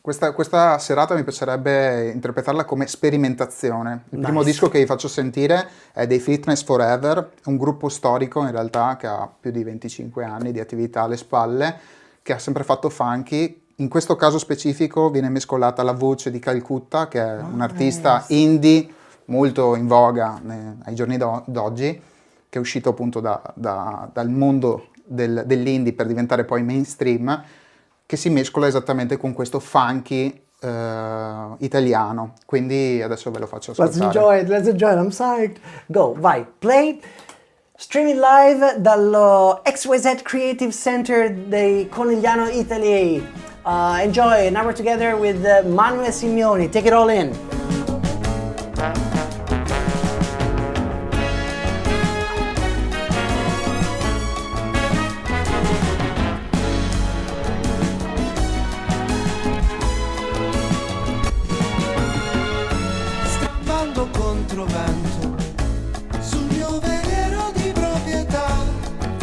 Questa serata mi piacerebbe interpretarla come sperimentazione. Il primo Nice. disco che vi faccio sentire è dei Fitness Forever, un gruppo storico in realtà che ha più di 25 anni di attività alle spalle, che ha sempre fatto funky. In questo caso specifico viene mescolata la voce di Calcutta, che è un artista Nice. indie molto in voga ai giorni d'oggi, che è uscito appunto dal mondo dell'indie per diventare poi mainstream, che si mescola esattamente con questo funky italiano. Quindi adesso ve lo faccio Let's ascoltare. enjoy it, let's enjoy it, I'm psyched. Go, vai, play. Streaming live dallo XYZ Creative Center di Conegliano, Italy. Enjoy, now we're together with Manuel Simeoni. Take it all in. Scappando contro vento sul mio velero di proprietà,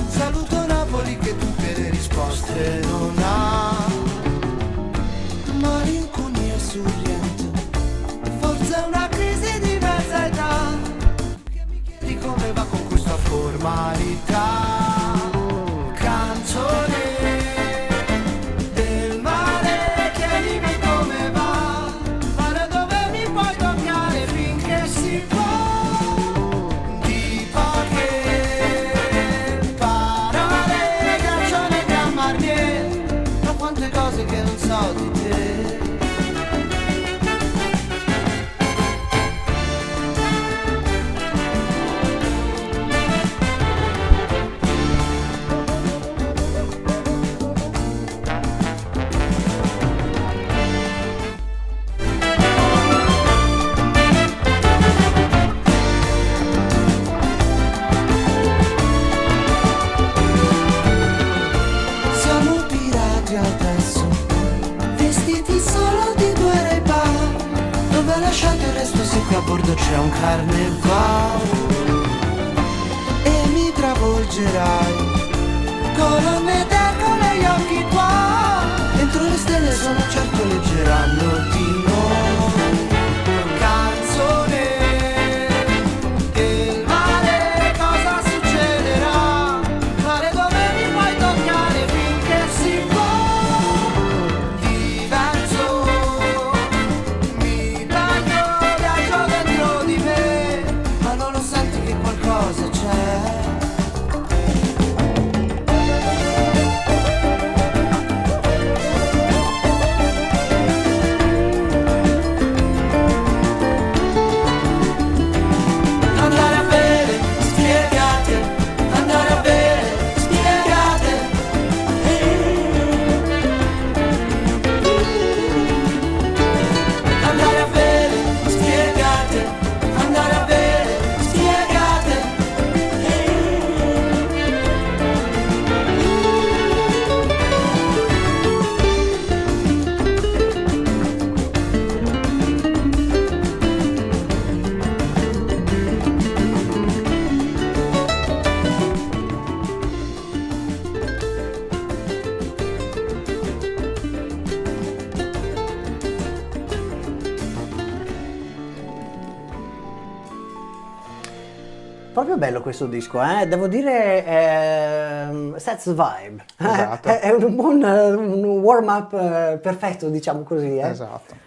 saluto Napoli che tutte le risposte non ha. Malinconia sorriente, forse è una crisi di mezza età, che mi chiedi come va con questa formalità. Canzone del mare, chiedimi come va, mare dove mi puoi toccare finché si può. Di poche parole, canzone da Marnier, ma quante cose che non so di te. Siamo pirati adesso, vestiti solo di due Ray-Ban, dove hai lasciato il resto se qui a bordo c'è un carnevale. E mi travolgerai, colonne d'Ercole e gli occhi tuoi, dentro le stelle sono certo leggeranno di noi. Canzone del mare, cosa succederà? Mare dove mi puoi toccare finché si può. Diverso, mi bagno, viaggio dentro di me, ma non lo senti che qualcosa c'è? Andare a bere, spiegate, andare a bere, spiegate. Andare a bere, spiegate, andare a bere, spiegate. Proprio bello questo disco, devo dire, sets the vibe. Esatto. È un buon un warm up perfetto, diciamo così. Esatto.